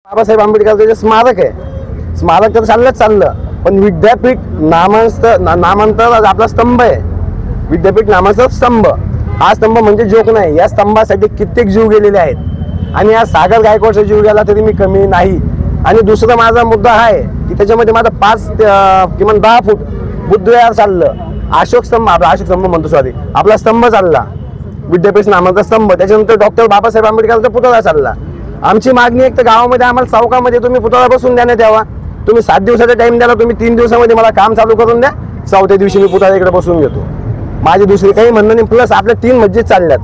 बाबासाहेब आंबेडकरांचं जे स्मारक आहे, स्मारक तर चाललं, पण विद्यापीठ नामांतर आपला स्तंभ आहे. विद्यापीठ नामाचा स्तंभ, हा स्तंभ म्हणजे जोक नाही. या स्तंभासाठी कित्येक जीव गेलेले आहेत आणि या सागर गायकवाडचा जीव गेला तरी मी कमी नाही. आणि दुसरा माझा मुद्दा आहे की त्याच्यामध्ये माझा 5 किमान 10 फूट बुद्धविहार चाललं, अशोक स्तंभ म्हणतो सॉरी, आपला स्तंभ चालला, विद्यापीठ नामाचा स्तंभ. त्याच्यानंतर डॉक्टर बाबासाहेब आंबेडकरांचा पुतळा चालला. आमची मागणी एक तर गावामध्ये आम्हाला चौकामध्ये तुम्ही पुतळा बसून देण्यात यावा. तुम्ही 7 दिवसाचा टाइम द्याला, तुम्ही 3 दिवसामध्ये मला काम चालू करून द्या. 4थ्या दिवशी मी पुतळा इकडे बसून घेतो. माझी दुसरी काही म्हणणं नाही. प्लस आपल्या 3 मस्जिद चालल्यात.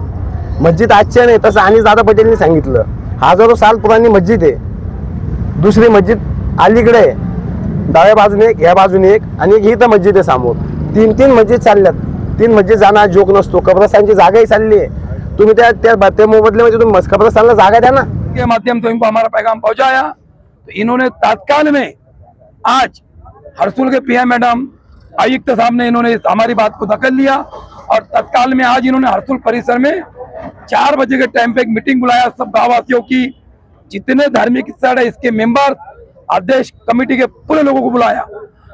मस्जिद आजच्या नाही, तसं आणि दादा पटेलनी सांगितलं, हजारो साल पुराणी मस्जिद आहे. दुसरी मस्जिद अलीकडे आहे, डाव्या बाजूने एक, या बाजूने एक, आणि एक इथं मस्जिद आहे समोर. 3 मस्जिद चालल्यात. 3 मस्जिद जाणार जोक नसतो. कब्रस्तानची जागाही चालली आहे. तुम्ही त्या मोबदल्यामध्ये तुम्ही कब्रस्तानला जागा द्या ना. के माध्यम से इनको हमारा पैगाम पहुंचाया तो इन्होंने तत्काल में आज हरसुल के पीएम मैडम आयुक्त साहब ने इन्होंने हमारी बात को दखल लिया और तत्काल में आज इन्होंने हरसुल परिसर में 4 बजे के टाइम पे एक मीटिंग बुलाया सब गांववासियों की, जितने धार्मिक स्थल है इसके मेंबर, अध्यक्ष कमेटी के पूरे लोगों को बुलाया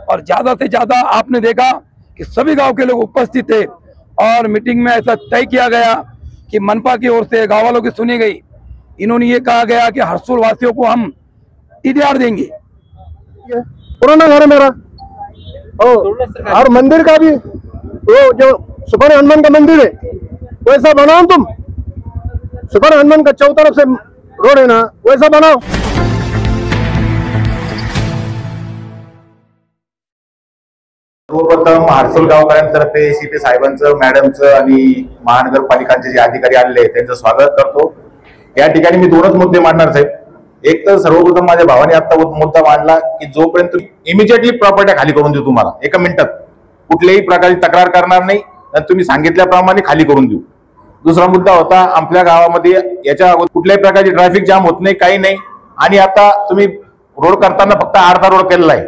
और ज्यादा से ज्यादा आपने देखा कि सभी गांव के लोग उपस्थित थे और मीटिंग में ऐसा तय किया गया कि मनपा की ओर से गांव वालों की सुनी गई। इन्होंने ये कहा गया कि हरसुल वासियों को हम टीडीआर देंगे। पुराना घर है मेरा, और मंदिर का भी वो जो सुपर हनुमान का मंदिर है वैसा बनाओ तुम। सुपर हनुमान का चौतरफ से रोड है ना, वैसा बनाओ। सर्वप्रथम हरसुल गावकऱ्यांतर्फे सीपी साहेबांचं, मॅडमचं आणि महानगरपालिकांचे जे अधिकारी आलेले आहेत त्यांचं स्वागत करतो। या ठिकाणी मी 2च मुद्दे मांडणार साहेब। एक तर सर्वप्रथम माझ्या भावाने आता मुद्दा मांडला की जोपर्यंत इमिजिएटली प्रॉपर्टी खाली करून देऊ, तुम्हाला 1 मिनिटात कुठल्याही प्रकारची तक्रार करणार नाही, तुम्ही सांगितल्याप्रमाणे खाली करून देऊ। दुसरा मुद्दा होता, आपल्या गावामध्ये याच्या कुठल्याही प्रकारची ट्रॅफिक जाम होत नाही, काही नाही। आणि आता तुम्ही रोड करताना फक्त अर्धा रोड केलेला आहे,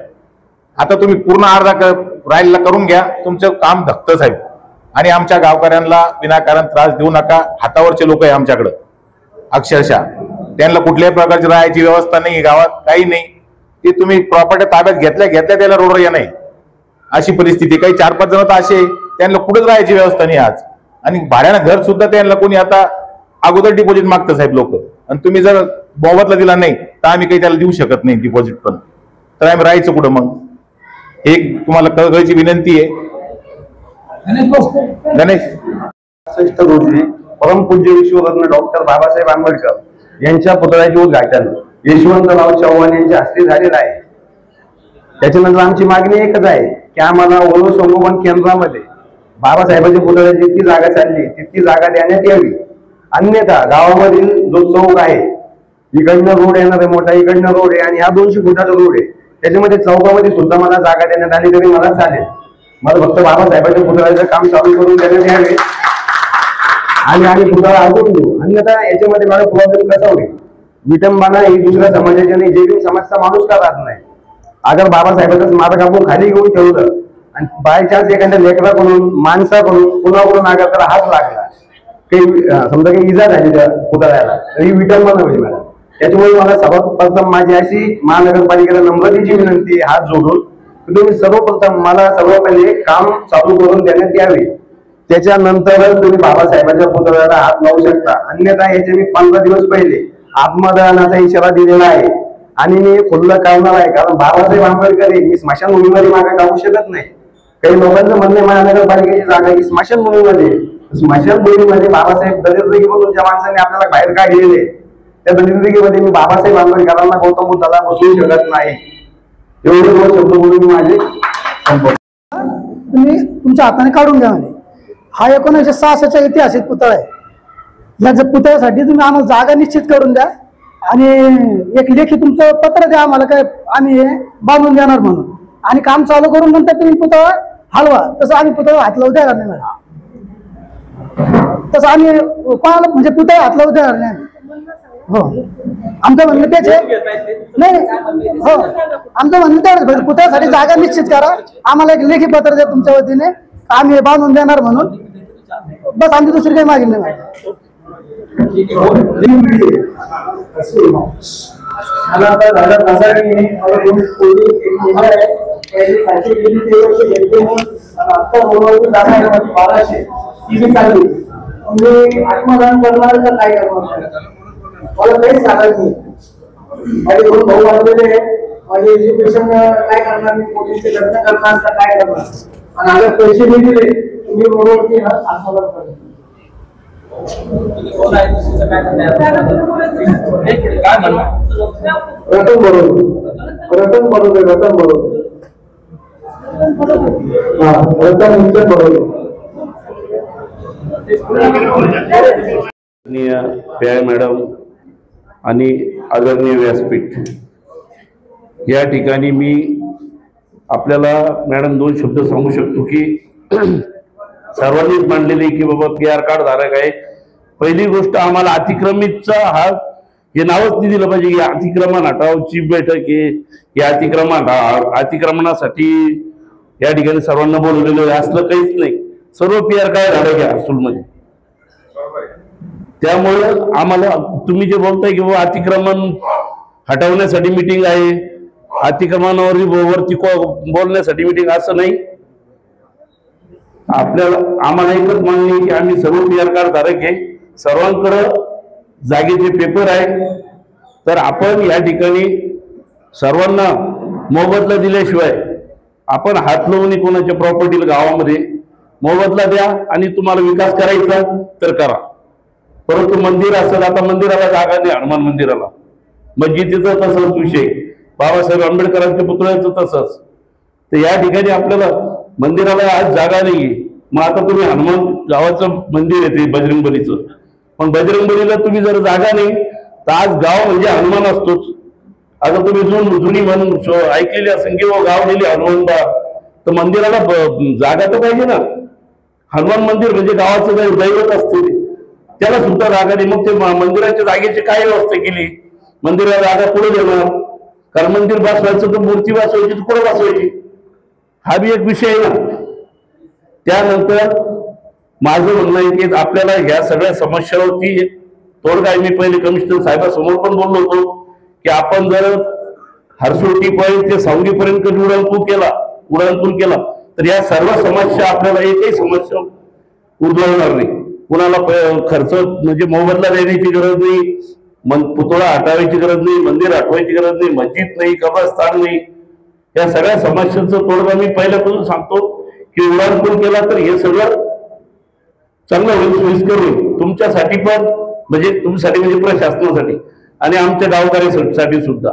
आता तुम्ही पूर्ण अर्धा राहिलेला करून घ्या, तुमचं काम धकतं साहेब। आणि आमच्या गावकऱ्यांना विनाकारण त्रास देऊ नका। हातावरचे लोक आहे आमच्याकडे अक्षरशः, त्यांना कुठल्याही प्रकारची राहायची व्यवस्था नाही गावात, काही नाही। ते तुम्ही प्रॉपर्टी ताब्यात घेतल्या त्याला रोडवर या नाही अशी परिस्थिती। काही 4-5 जण तर असे त्यांना कुठेच राहायची व्यवस्था नाही आज, आणि भाड्यानं घर सुद्धा त्यांना कोणी आता अगोदर डिपॉझिट मागतं साहेब लोक, आणि तुम्ही जर मोबदला दिला नाही तर आम्ही काही त्याला देऊ शकत नाही डिपॉझिट पण, तर आम्ही राहायचं कुठं मग? एक तुम्हाला कळकळीची विनंती आहे। गणेश रोजी परमपूज्य विश्वरत्न डॉक्टर बाबासाहेब आंबेडकर यांच्या पुतळ्याचे उद्घाटन यशवंतराव चव्हाण यांच्या हस्ते झालेलं आहे। त्याच्यानंतर आमची मागणी एकच आहे की आम्हाला ओलो संगोपन केंद्रामध्ये बाबासाहेबांच्या पुतळ्याची जितकी जागा चालली तितकी जागा देण्यात यावी। अन्यथा गावामधील जो चौक आहे, इकडनं रोड येणार आहे मोठा, इकडनं रोड आहे आणि हा 200 फुटाचा रोड आहे, त्याच्यामध्ये चौकामध्ये सुद्धा मला जागा देण्यात आली तरी मला चालेल। मला फक्त बाबासाहेबांच्या पुतळ्याचं काम चालू करून देण्यात यावे आणि पुतळा अडकून देऊ। अन्यथा याच्यामध्ये मला प्रॉब्लेम कसा होईल? विटंबना ही दुसऱ्या समाजाच्या नाही, जे समाजचा माणूस का राहत नाही। अगर बाबासाहेबांचं स्मारक आपण खाली घेऊन ठेवलं आणि बाय चान्स एखाद्या लेकराकडून, माणसाकडून, कुणाकडून अगर त्याला हात लागला, काही समजा काही इजा झाली त्या पुतळ्याला, तर ही विटंबना होईल मॅडम। त्याच्यामुळे मला सर्वप्रथम माझी अशी महानगरपालिकेला नम्रतेची विनंती, हात जोडून तुम्ही सर्वप्रथम मला सर्व पहिले काम चालू करून देण्यात यावे। त्याच्यानंतर तुम्ही बाबासाहेबांच्या पुतळ्याला हात लावू शकता। अन्यथा याचे मी 15 दिवस पहिले आत्मदहनाचा इशारा दिलेला आहे आणि मी खुल्लं करणार आहे, कारण बाबासाहेब आंबेडकर मी स्मशानभूमीमध्ये मागे टाकू शकत नाही। काही लोकांचं म्हणणे महानगरपालिकेची जागा ही स्मशानभूमीमध्ये, स्मशानभूमीमध्ये बाबासाहेब दलितगी म्हणून ज्या माणसाने आपल्याला बाहेर काढलेले, त्या दलितगीमध्ये मी बाबासाहेब आंबेडकरांना गौतम बुद्धाला बसवू शकत नाही। एवढे 2 शब्द बोलून माझे तुम्ही तुमच्या हाताने काढून घ्या। हा 1966चा ऐतिहासिक पुतळा आहे। या पुतळ्यासाठी तुम्ही आम्हाला जागा निश्चित करून द्या आणि एक लेखी तुमचं पत्र द्या आम्हाला, काय आम्ही बांधून देणार म्हणून, आणि काम चालू करून नंतर तुम्ही पुतळा हलवा। तसं आम्ही पुतळा हात लावू देणार नाही मॅडम, तसं आम्ही कोणाला म्हणजे पुतळा हात लावू देणार नाही। हो, आमचं म्हणणं तेच आहे। नाही हो, आमचं म्हणणं तेवढंच, पुतळ्यासाठी जागा निश्चित करा, आम्हाला एक लेखी पत्र द्या तुमच्या वतीने, आम्ही बांधून देणार म्हणून, बस आमची दुसरी काही मागणी नाही। मला आता झालं नजरने मला दोन पोरी एक मुलगा आहे त्याची सारखी गेली ते वर्ष घेतले म्हणून आता बोलवून जाणार माझी 1200 ती बी चालली मी आत्मदान करणार तर काय करणार मला काहीच सांगत नाही माझे दोन भाऊ वाढलेले माझे एज्युकेशन काय करणार मी पोलीसचे लग्न करणार तर काय करणार आणि अगर पैसे नाही दिले तुम्ही रोडवरती आत्मदान करणार रतन बरोबर पी.आय. मॅडम आणि आदरणीय व्यासपीठ या ठिकाणी मी आपल्याला मॅडम दोन शब्द सांगू शकतो की सर्वांनीच मांडलेले की बाबा PR कार्ड धारक आहे. पहिली गोष्ट आम्हाला अतिक्रमितचा हा हे नावच नाही दिलं पाहिजे की अतिक्रमण हटाव चीफ बैठक आहे या अतिक्रमणासाठी या ठिकाणी सर्वांना बोलवलेलं असलं काहीच नाही. सर्व PR कार्ड धारक आहे हर्सुलमध्ये. त्यामुळे आम्हाला तुम्ही जे बोलताय की बाबा अतिक्रमण हटवण्यासाठी मीटिंग आहे अतिक्रमणावरती बोलण्यासाठी मीटिंग असं नाही. आम्हाला एकच मागणी आहे की आम्ही सर्व PR कार्ड धारक आहे सर्वांकडे जागेचे पेपर आहे तर आपण या ठिकाणी सर्वांना मोबदला दिल्याशिवाय आपण हात लावून कोणाच्या प्रॉपर्टीला गावामध्ये मोबदला द्या आणि तुम्हाला विकास करायचा तर करा. परंतु मंदिर असेल आता मंदिराला जागा नाही हनुमान मंदिराला मस्जिदीचा तसंच विषय बाबासाहेब आंबेडकरांच्या पुतळ्याचं तसंच तर या ठिकाणी आपल्याला मंदिराला आज जागा नाहीये. मग आता तुम्ही हनुमान गावाचं मंदिर येते बजरंगबलीचं पण बजरंगबलीला तुम्ही जर जागा नाही तर आज गाव म्हणजे हनुमान असतोच. आता तुम्ही जुनी म्हणून ऐकलेली असेल की गाव गेली हनुमानबा तर मंदिराला जागा तर पाहिजे ना. हनुमान मंदिर म्हणजे गावाचं दैवत असते त्याला सुद्धा जागा नाही. मग ते मंदिराच्या जागेची काय व्यवस्था केली मंदिराला जागा पुढे देणार कारण मंदिर बसवायचं तर मूर्ती बसवायची तर कुठं बसवायची हा बी एक विषय आहे ना. त्यानंतर माझं म्हणणं आहे की आपल्याला ह्या सगळ्या समस्यावरती तोडगा मी पहिले कमिशनर साहेबांसमोर पण बोललो होतो की आपण जर हर्सुल टी पॉइंट ते सांगलीपर्यंत उड्डाणपूल केला तर या सर्व समस्या आपल्याला एकही समस्या उद्भवणार नाही. कुणाला खर्च म्हणजे मोबदला देण्याची गरज नाही पुतळा हटवायची गरज नाही मंदिर हटवायची गरज नाही मस्जिद नाही कब्रस्तान नाही. या सगळ्या समस्यांचं तोडगा मी पहिल्यापासून सांगतो की उड्डाणपूल केला तर हे सगळं चांगलं होईल सोयीस्कर होईल तुमच्यासाठी पण म्हणजे तुमच्यासाठी म्हणजे प्रशासनासाठी आणि आमच्या गावकऱ्यांसाठी सुद्धा.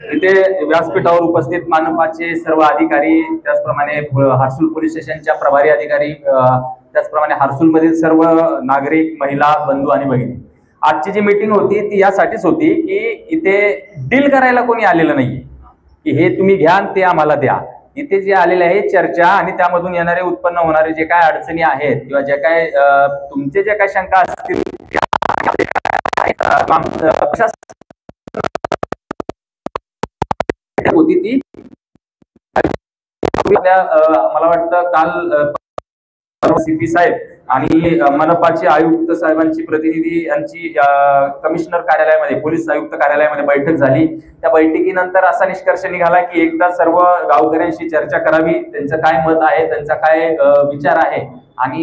इथे व्यासपीठावर उपस्थित मनपाचे सर्व अधिकारी त्याचप्रमाणे हर्सुल पोलीस स्टेशनच्या प्रभारी अधिकारी त्याचप्रमाणे हर्सुल मधील सर्व नागरिक महिला बंधू आणि भगिनी आजची जी मीटिंग होती ती यासाठीच होती की इथे डील करायला कोणी आलेलं नाहीये की हे तुम्ही घ्या ते आम्हाला द्या. इथे जे आलेले आहे चर्चा आणि त्यामधून येणारे उत्पन्न होणारे जे काय अडचणी आहेत किंवा जे काय तुमचे जे काय शंका असतील होती ती मला वाटतं काल CP साहेब आणि मनपाचे आयुक्त साहेबांची प्रतिनिधी यांची कमिशनर कार्यालयामध्ये पोलीस आयुक्त कार्यालयामध्ये बैठक झाली. त्या बैठकीनंतर असा निष्कर्ष निघाला की एकदा सर्व गावकऱ्यांशी चर्चा करावी त्यांचं काय मत आहे त्यांचा काय विचार आहे आणि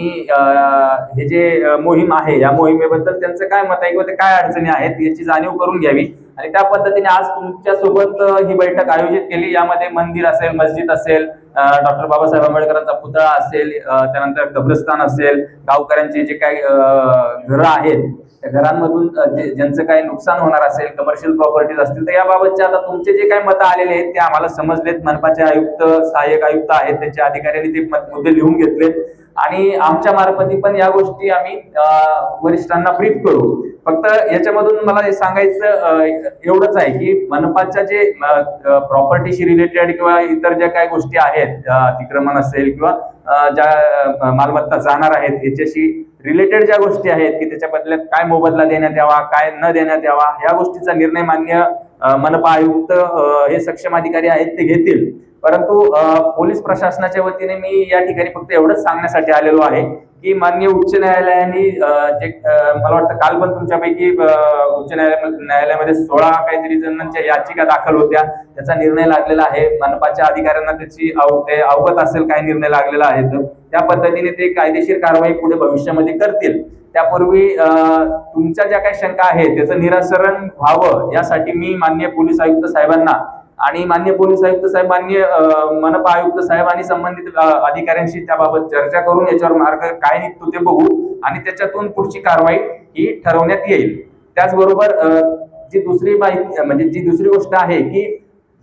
हे जे मोहीम आहे या मोहिमेबद्दल त्यांचं काय मत आहे किंवा ते काय अडचणी आहेत याची जाणीव करून घ्यावी आणि त्या पद्धतीने आज तुमच्या सोबत ही बैठक आयोजित केली. यामध्ये मंदिर असेल मस्जिद असेल डॉक्टर बाबासाहेब आंबेडकरांचा पुतळा असेल त्यानंतर कब्रस्तान असेल गावकऱ्यांचे जे काही घरं आहेत त्या घरांमधून ज्यांचं काही नुकसान होणार असेल कमर्शियल प्रॉपर्टीज असतील तर याबाबतचे आता तुमचे जे काही मतं आलेले आहेत ते आम्हाला समजलेत. मनपाचे आयुक्त सहाय्यक आयुक्त आहेत त्यांच्या अधिकाऱ्यांनी ते मुद्दे लिहून घेतलेत आणि आमच्या मार्फती पण या गोष्टी आम्ही वरिष्ठांना ब्रीफ करू. फक्त याच्यामधून मला हे सांगायचं एवढंच आहे की मनपाच्या जे प्रॉपर्टीशी रिलेटेड किंवा इतर ज्या काही गोष्टी आहेत अतिक्रमण असेल किंवा ज्या मालमत्ता जाणार आहेत याच्याशी रिलेटेड ज्या गोष्टी आहेत की त्याच्या बदल्यात काय मोबदला देण्यात यावा काय न देण्यात यावा या गोष्टीचा निर्णय मान्य मनपा आयुक्त हे सक्षम अधिकारी आहेत ते घेतील परंतु पोलीस प्रशासनाच्या वतीने मी या ठिकाणी फक्त एवढंच सांगण्यासाठी आलेलो आहे की माननीय उच्च न्यायालयाने जे मला वाटतं काल पण तुमच्यापैकी उच्च न्यायालयामध्ये 16 काहीतरी जणांच्या याचिका दाखल होत्या, त्याचा निर्णय लागलेला आहे. मनपाच्या अधिकाऱ्यांना त्याची अवगत असेल काय निर्णय लागलेला आहे, तर त्या पद्धतीने ते कायदेशीर कारवाई पुढे भविष्यामध्ये करतील. त्यापूर्वी तुमच्या ज्या काही शंका आहेत त्याचं निराकरण व्हावं यासाठी मी माननीय पोलीस आयुक्त साहेबांना आणि माननीय पोलीस आयुक्त साहेब, माननीय मनपा आयुक्त साहेब आणि संबंधित अधिकाऱ्यांशी त्याबाबत चर्चा करून याच्यावर मार्ग काय निघतो ते बघू आणि त्याच्यातून पुढची कारवाई ही ठरवण्यात येईल. त्याचबरोबर जी दुसरी माहिती म्हणजे जी दुसरी गोष्ट आहे की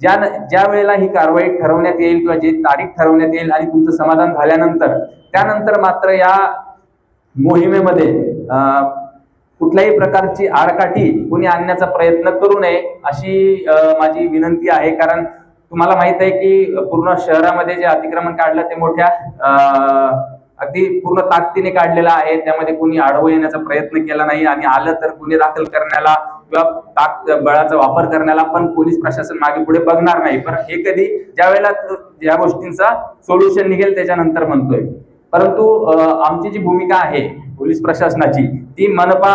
ज्या वेळेला ही कारवाई ठरवण्यात येईल किंवा जी तारीख ठरवण्यात येईल आणि तुमचं समाधान झाल्यानंतर त्यानंतर मात्र या मोहिमेमध्ये कुठल्याही प्रकारची आडकाठी कुणी आणण्याचा प्रयत्न करू नये अशी माझी विनंती आहे. कारण तुम्हाला माहित आहे की पूर्ण शहरामध्ये जे अतिक्रमण काढलं ते मोठ्या अगदी पूर्ण ताकदीने काढलेलं आहे. त्यामध्ये कुणी आडवं येण्याचा प्रयत्न केला नाही आणि आलं तर गुन्हे दाखल करण्याला किंवा बळाचा वापर करण्याला पण पोलीस प्रशासन मागे पुढे बघणार नाही. पण हे कधी ज्या वेळेला या गोष्टींचा सोल्युशन निघेल त्याच्यानंतर म्हणतोय. परंतु आमची जी भूमिका आहे पोलीस प्रशासनाची ती मनपा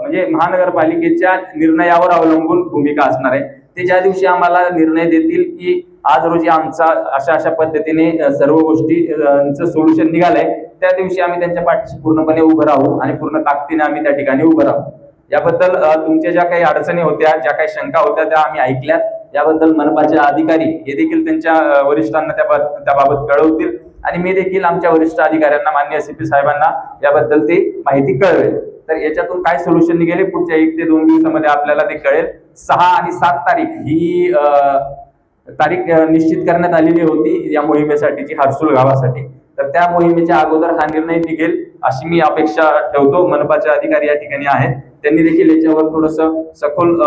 म्हणजे महानगरपालिकेच्या निर्णयावर अवलंबून भूमिका असणार आहे. ते ज्या दिवशी आम्हाला निर्णय देतील की आज रोजी आमचा अशा पद्धतीने सर्व गोष्टींचं सोल्युशन निघालंय त्या दिवशी आम्ही त्यांच्या पाठीशी पूर्णपणे उभं राहू आणि पूर्ण ताकदीने आम्ही त्या ठिकाणी उभं राहू. याबद्दल तुमच्या ज्या काही अडचणी होत्या, ज्या काही शंका होत्या त्या आम्ही ऐकल्यात. याबद्दल मनपाचे अधिकारी हे देखील त्यांच्या वरिष्ठांना त्याबाबत कळवतील आणि मी देखील आमच्या वरिष्ठ अधिकाऱ्यांना माननीय सीपी साहेबांना याबद्दल ती माहिती कळवेल. तर याच्यातून काय सोल्युशन निघेल पुढच्या 1 ते 2 दिवसामध्ये आपल्याला ते कळेल. 6 आणि 7 तारीख ही तारीख निश्चित करण्यात आलेली होती या मोहिमेसाठीची, हर्सुल गावासाठी. तर त्या मोहिमेच्या अगोदर हा निर्णय निघेल अशी मी अपेक्षा ठेवतो. मनपाचे अधिकारी या ठिकाणी आहेत, त्यांनी देखील याच्यावर थोडस सखोल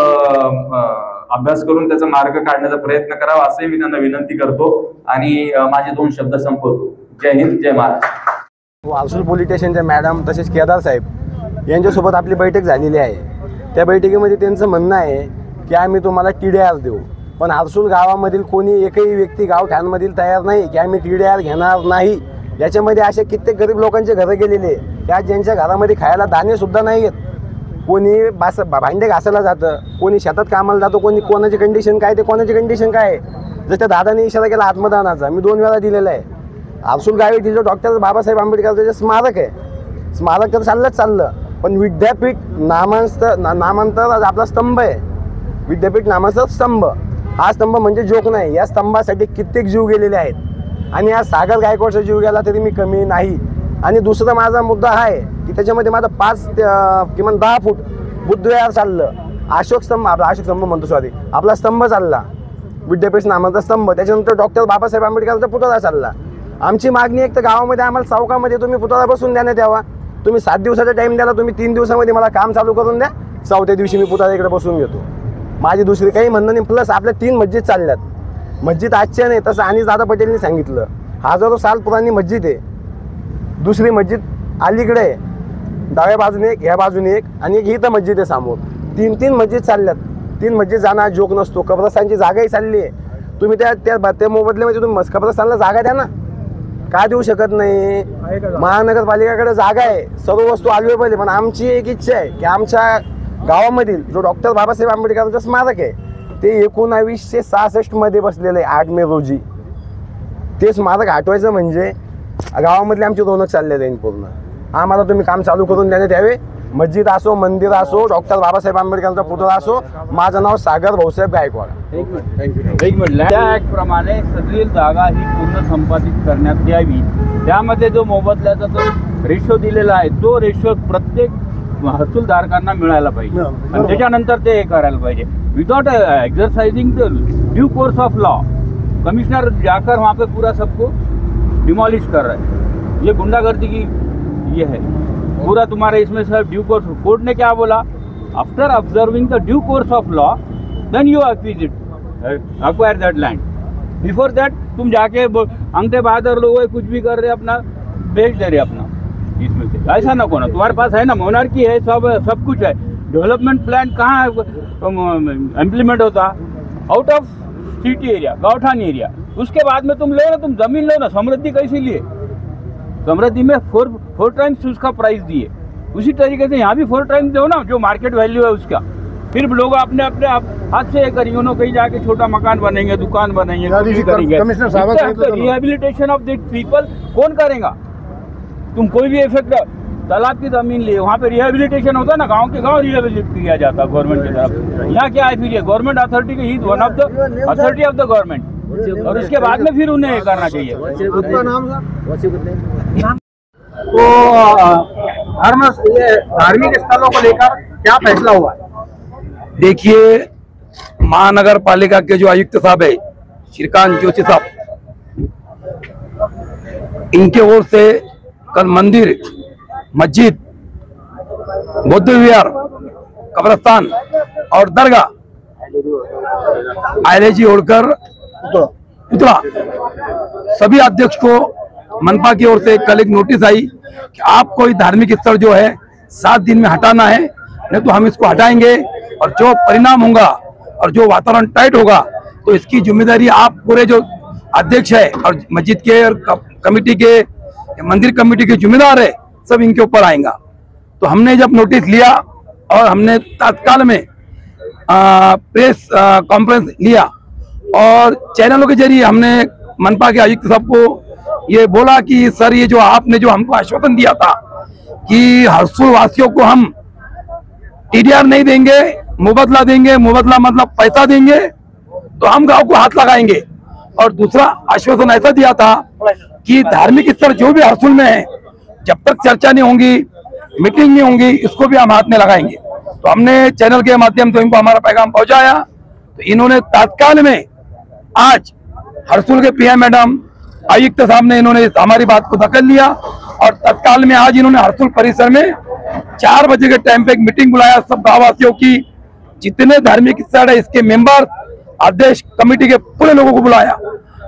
अभ्यास करून त्याचा मार्ग काढण्याचा प्रयत्न करावा असंही मी त्यांना विनंती करतो आणि माझे 2 शब्द संपवतो. जय हिंद, जय महाराष्ट्र. हर्सुल पोलीस स्टेशनचे मॅडम तसेच केदार साहेब यांच्यासोबत आपली बैठक झालेली आहे. त्या बैठकीमध्ये त्यांचं म्हणणं आहे की आम्ही तुम्हाला TDR देऊ, पण हर्सुल गावामधील कोणी एकही व्यक्ती गावठाणमधील तयार नाही की आम्ही TDR घेणार नाही. याच्यामध्ये असे कित्येक गरीब लोकांचे घरं गेलेले त्या ज्यांच्या घरामध्ये खायला दाणे सुद्धा नाही आहेत. कोणी भांडे घासायला जातं, कोणी शेतात कामाला जातो, कोणाची कंडिशन काय ते कोणाची कंडिशन काय आहे. जर त्या दादाने इशारा केला आत्मदानाचा, मी 2 वेळा दिलेला आहे. हर्सुल गावी दिलं डॉक्टर बाबासाहेब आंबेडकरचं जे स्मारक आहे, स्मारक तर चाललं पण विद्यापीठ नामांतर आपला स्तंभ आहे. विद्यापीठ नामाचा स्तंभ, हा स्तंभ म्हणजे जोक नाही. या स्तंभासाठी कित्येक जीव गेलेले आहेत आणि आज सागर गायकवाडचा जीव गेला तरी मी कमी नाही. आणि दुसरा माझा मुद्दा हा आहे की त्याच्यामध्ये माझा 5 किमान 10 फूट बुद्धविहार चाललं, अशोक स्तंभ म्हणतो सॉरी आपला स्तंभ चालला, विद्यापीठ नामाचा स्तंभ. त्याच्यानंतर डॉक्टर बाबासाहेब आंबेडकरचा पुतळा चालला. आमची मागणी एक तर गावामध्ये आम्हाला चौकामध्ये तुम्ही पुतळा बसून देण्यात यावा. तुम्ही 7 दिवसाचा टाईम द्याला, तुम्ही 3 दिवसामध्ये मला काम चालू करून द्या. 4थ्या दिवशी मी पुतळा इकडे बसून घेतो. माझी दुसरी काही म्हणणं नाही. प्लस आपल्या 3 मस्जिद चालल्यात. मस्जिद आजच्या नाही, तसं अनिस दादा पटेलनी सांगितलं हजारो साल पुराणी मस्जिद आहे. दुसरी मस्जिद अलीकडे आहे, डाव्या बाजूने एक, ह्या बाजूने एक आणि एक इथं मस्जिद आहे समोर. 3 मस्जिद चालल्यात. 3 मस्जिद जाणं जोक नसतो. कब्रस्तानची जागाही चालली आहे. तुम्ही त्या मोबदल्यामध्ये तुम्ही कब्रस्तानला जागा द्या ना, का देऊ शकत नाही? महानगरपालिकेकडे जागा आहे, सर्व वस्तू अवेलेबल आहे. पण आमची एक इच्छा आहे की आमच्या गावामधील जो डॉक्टर बाबासाहेब आंबेडकरांचं स्मारक आहे ते 1966 मध्ये बसलेलं आहे 8 मे रोजी. ते स्मारक हटवायचं म्हणजे गावामधली आमची रोनक चालली जाईल पूर्ण. आम्हाला तुम्ही काम चालू करून देण्यात यावे. मस्जिद असो, मंदिर असो, डॉक्टर बाबासाहेब आंबेडकरांचा पुतळा असो. माझं नाव सागर भाऊसाहेब गायकवाड. एक मिनिट. त्या ॲक्टप्रमाणे सगळी जागा ही पूर्ण संपादित करण्यात यावी. त्यामध्ये जो मोबदल्याचा जो रेशो दिलेला आहे तो रेशो प्रत्येक हसूलधारकांना मिळायला पाहिजे आणि त्याच्यानंतर ते हे करायला पाहिजे. Without exercising the due course of law, commissioner जाकर वहाँ पे पूरा सबको डिमोलिश कर रहा है. ये गुंडागर्दी की ये है पूरा तुम्हारे इसमें सब ड्यू कोर्स. कोर्ट ने क्या बोला? After observing the due course of law then you acquire that land. Before that तुम जाके अंगठे बहादुर लोग कुछ भी कर रहे अपना बेच दे रहे अपना इसमें से. ऐसा ना को ना, तुम्हारे पास है ना, मोनार्की है, सब कुछ है. डेवलपमेंट प्लान कहाँ इम्प्लीमेंट होता? आउट ऑफ सिटी एरिया, गौठान एरिया। उसके बाद में तुम लो ना, तुम जमीन लो ना, समृद्धि कैसे लिए? समृद्धि में 4 टाइम्स उसका प्राइस दिए, उसी तरीके से यहाँ भी 4 टाइम्स दो ना, जो मार्केट वैल्यू है उसका। फिर लोग अपने अपने हाथ से करेंगे, उन्होंने कहीं जाके छोटा मकान बनेंगे, दुकान बनेंगे, करेंगे। रिहेबिलिटेशन ऑफ दिस पीपल कौन करेगा? तुम कोई भी इफेक्ट, तालाब की जमीन लिए, वहाँ पे रिहेबिलिटेशन होता है ना, गांव के गांव रिहेबिलिट किया जाता है गवर्नमेंट की तरफ। यहाँ क्या है फिर? ये गवर्नमेंट अथॉरिटी की ही one of the authority of the government, और उसके बाद में फिर उन्हें करना चाहिए। तो ये धार्मिक स्थलों को लेकर क्या फैसला हुआ है? देखिए, महानगर पालिका के जो आयुक्त साहब है श्रीकांत जोशी साहब, इनके ओर से कल मंदिर, मस्जिद, बौद्ध विहार, कब्रस्तान और दरगाह आयलेजी होड़कर पुतला सभी अध्यक्ष को मनपा की ओर से कल एक नोटिस आई कि आप कोई धार्मिक स्थल जो है 7 दिन में हटाना है, नहीं तो हम इसको हटाएंगे, और जो परिणाम होगा और जो वातावरण टाइट होगा तो इसकी जिम्मेदारी आप पूरे जो अध्यक्ष है और मस्जिद के और कमेटी के, मंदिर कमेटी के जिम्मेदार है, सब इनके ऊपर आएगा। तो हमने जब नोटिस लिया और हमने तत्काल में प्रेस कॉन्फ्रेंस लिया और चैनलों के जरिए हमने मनपा के आयुक्त साहब को ये बोला कि सर, ये जो आपने जो हमको आश्वासन दिया था कि हरसुल वासियों को हम टीडीआर नहीं देंगे, मुबदला देंगे, मुबदला मतलब पैसा देंगे, तो हम गांव को हाथ लगाएंगे। और दूसरा आश्वासन ऐसा दिया था कि धार्मिक स्थल जो भी हरसुल में है, जब तक चर्चा नहीं होंगी, मीटिंग नहीं होंगी, इसको भी हम हाथ में लगाएंगे। तो हमने चैनल के माध्यम से इनको हमारा पैगाम पहुंचाया, तो इन्होंने तत्काल में आज हरसुल के पीएम मैडम आयुक्त साहब ने इन्होंने हमारी बात को दखल लिया और तत्काल में आज इन्होंने हरसुल परिसर में 4 बजे के टाइम पे एक मीटिंग बुलाया, सब गांववासियों की, जितने धार्मिक स्थल है इसके मेंबर, अध्यक्ष, कमेटी के पूरे लोगों को बुलाया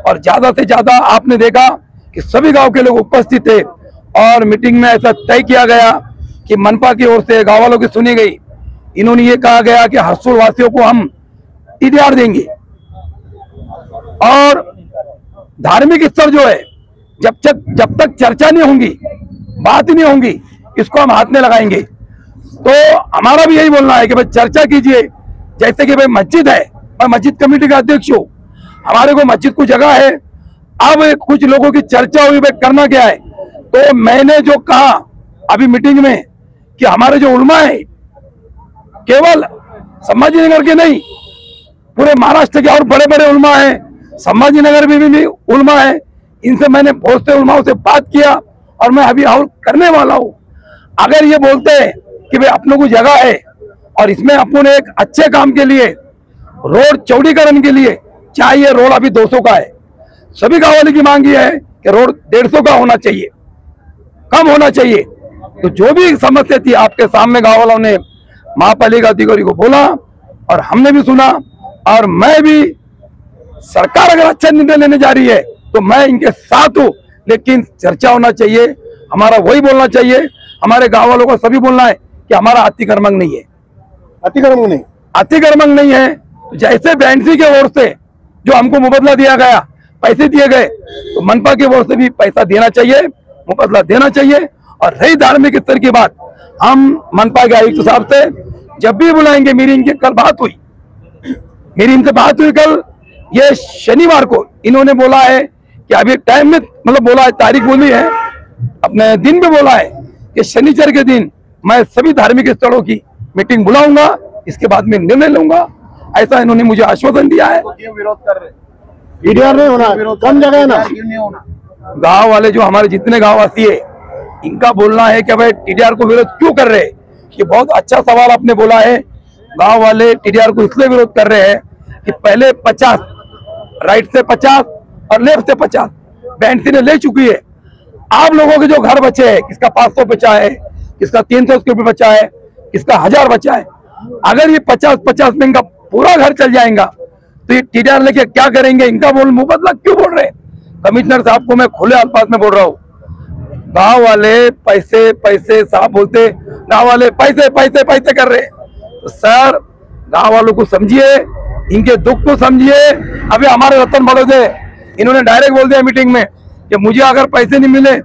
और ज्यादा से ज्यादा आपने देखा कि सभी गांव के लोग उपस्थित थे। और मीटिंग में ऐसा तय किया गया कि मनपा की ओर से गांव वालों की सुनी गई। इन्होंने ये कहा गया कि हरसुल वासियों को हम टीडीआर देंगे और धार्मिक स्थल जो है जब तक चर्चा नहीं होंगी, बात नहीं होंगी, इसको हम हाथ में लगाएंगे। तो हमारा भी यही बोलना है कि भाई चर्चा कीजिए, जैसे कि भाई मस्जिद है, मैं मस्जिद कमेटी का अध्यक्ष हूँ, हमारे को मस्जिद को जगह है। अब कुछ लोगों की चर्चा हुई भाई करना क्या है, तो मैंने जो कहा अभी मीटिंग में कि हमारे जो उलमा है, केवल संभाजीनगर के नहीं, पूरे महाराष्ट्र के और बड़े बड़े उलमा है, संभाजीनगर में भी उलमा है, इनसे मैंने बहुत से उलमाओं से बात किया और मैं अभी और करने वाला हूँ। अगर ये बोलते हैं कि भाई अपनों को जगह है और इसमें अपन एक अच्छे काम के लिए रोड चौड़ीकरण के लिए, चाहे ये रोड अभी 200 का है, सभी गाँव वाले की मांग ये है कि रोड 150 का होना चाहिए, कम होना चाहिए। तो जो भी समस्या थी आपके सामने गाँव वालों ने महापालिका अधिकारी को बोला और हमने भी सुना, और मैं भी, सरकार अगर अच्छा निर्णय लेने जा रही है तो मैं इनके साथ हूं, लेकिन चर्चा होना चाहिए, हमारा वही बोलना चाहिए, हमारे गांव वालों को सभी बोलना है कि हमारा अतिक्रमण नहीं है, अतिक्रमण नहीं है। जैसे बैंसी के ओर से जो हमको मुबदला दिया गया, पैसे दिए गए, तो मनपा के ओर से भी पैसा देना चाहिए, मुबदला देना चाहिए। और रही धार्मिक स्तर की बात, हम मनपा के आयुक्त साहब से जब भी बुलाएंगे, मेरी इनकी कल बात हुई, मेरी इनसे बात हुई कल, ये शनिवार को इन्होंने बोला है कि अभी टाइम में, मतलब बोला है, तारीख बोली है, अपने दिन पे बोला है कि शनिवार के दिन मैं सभी धार्मिक स्थलों की मीटिंग बुलाऊंगा, इसके बाद में निर्णय लूंगा, ऐसा इन्होंने मुझे आश्वासन दिया है। विरोध कर रहे, टीडीआर नहीं होना, कम जगह है ना, गांव वाले जो हमारे जितने गांववासी है, इनका बोलना है कि भाई टीडीआर को विरोध क्यों कर रहे हैं। ये बहुत अच्छा सवाल आपने बोला है। गांव वाले टीडीआर को इसलिए विरोध कर रहे हैं कि पहले 50, राइट से 50 और लेफ्ट से 50 बैंसी ने ले चुकी है। आप लोगों के जो घर बचे हैं, किसका 500 बचा है, किसका 300 स्क्वायर फीट बचा है, किसका 1000 बचा है, अगर ये 50-50 में इनका पूरा घर चल जाएगा तो ये टीडीआर लेके क्या करेंगे, इनका बोल मुबदला क्यों बोल रहे हैं। कमिश्नर साहब को मैं खुले अल्फाज में बोल रहा हूँ, गांव वाले पैसे पैसे साहब बोलते, गांव वाले पैसे पैसे पैसे कर रहे हैं। तो सर, गांव वालों को समझिए, इनके दुख को समझिए। अभी हमारे रतन बड़ोदे इन्होंने डायरेक्ट बोल दिया मीटिंग में कि मुझे अगर पैसे नहीं मिले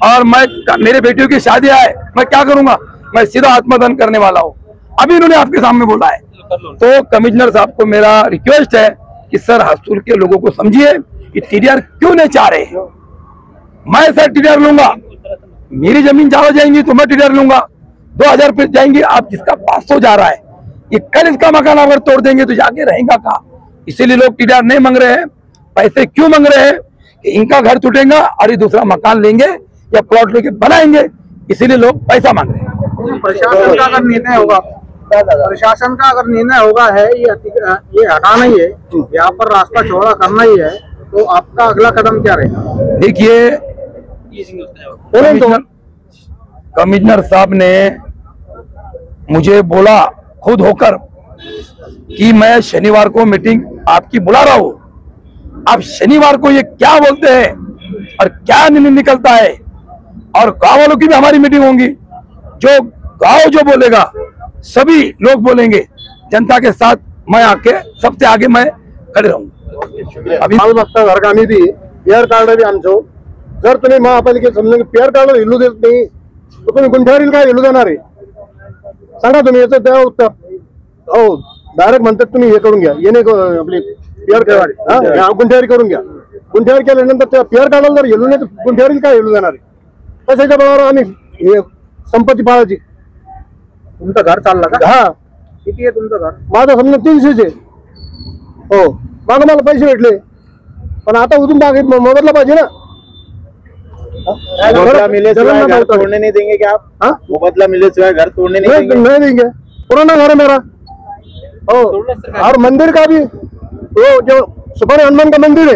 और मेरे बेटियों की शादी आए, मैं क्या करूंगा, मैं सीधा आत्मदान करने वाला हूँ। अभी इन्होंने आपके सामने बोला है। तो कमिश्नर साहब को मेरा रिक्वेस्ट है कि सर हरसूल के लोगों को समझिए कि टीडीआर क्यों नहीं चाह रहे। मैं सर टीडीआर लूंगा, मेरी जमीन ज्यादा जाएंगी तो मैं टीडीआर लूंगा, 2000 रुपये जाएंगी, आप जिसका 500 जा रहा है, ये कल इसका मकान अगर तोड़ देंगे तो जाके रहेगा कहाँ। इसीलिए लोग टीडीआर नहीं मांग रहे हैं। पैसे क्यों मांग रहे हैं कि इनका घर टूटेगा और ये दूसरा मकान लेंगे या प्लॉट लेके बनाएंगे, इसीलिए लोग पैसा मांग रहे हैं। प्रशासन का अगर निर्णय होगा, प्रशासन का अगर निर्णय होगा है ये हटाना ही है, यहाँ पर रास्ता चौड़ा करना ही है, तो आपका अगला कदम क्या रहेगा? देखिए कमिश्नर साहब ने मुझे बोला खुद होकर कि मैं शनिवार को मीटिंग आपकी बुला रहा हूं। अब शनिवार को ये क्या बोलते हैं और क्या निर्णय निकलता है, और गांव वालों की भी हमारी मीटिंग होंगी। जो गांव जो बोलेगा सभी लोग बोलेंगे, जनता के साथ मैं आके सबसे आगे मैं खड़े रहूंगा। अभी घर का निधी पीआर कार्ड भी आमचं, जर तुम्ही महापालिकेत समजा पीआर कार्ड हिलू देत नाही तर तुम्ही गुंठ्यावरील काय हिलू देणार आहे? सांगा तुम्ही याचं त्या उत्तर. हो डायरेक्ट म्हणतात तुम्ही हे करून घ्या, येणे आपली पीआर कार्ड गुंठ्यावरी करून घ्या. गुंठ्यावरी केल्यानंतर त्या पीआर कार्डाला जर हिलू नाही तर गुंठ्यावरील काय हिलू देणार आहे? कशाच्या बरोबर आम्ही हे संपत्ती पाळायची. तुमचं घर चाललं का? हा. किती आहे तुमचं घर? माझं समजा 300 आहे. हो मागं मला पैसे भेटले, पण आता उजून मोबदला पाहिजे ना. मुबदला मिले सिवाय घर तोड़ने नहीं देंगे क्या आप? हाँ मुबदला मिले सिवाय घर तोड़ने नहीं देंगे। पुराना घर है मेरा। और मंदिर का भी वो जो सुपर हनुमान का मंदिर है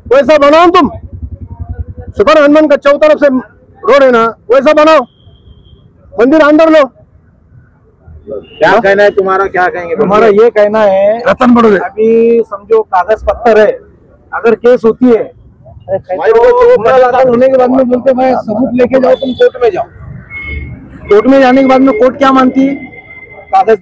वैसा बनाओ तुम। सुपर हनुमान का चौतरफ से रोड है ना, वैसा बनाओ, मंदिर अंदर लो। क्या कहना है तुम्हारा? क्या कहेंगे? हमारा ये कहना है रतन बड़ोदे, अभी समझो कागज पत्थर है, अगर केस होती है होने के बाद में बोलते मैं सबूत लेके जाओ, तुम कोर्ट में जाओ। कोर्ट में जाने के बाद में कोर्ट क्या मानती है? कागज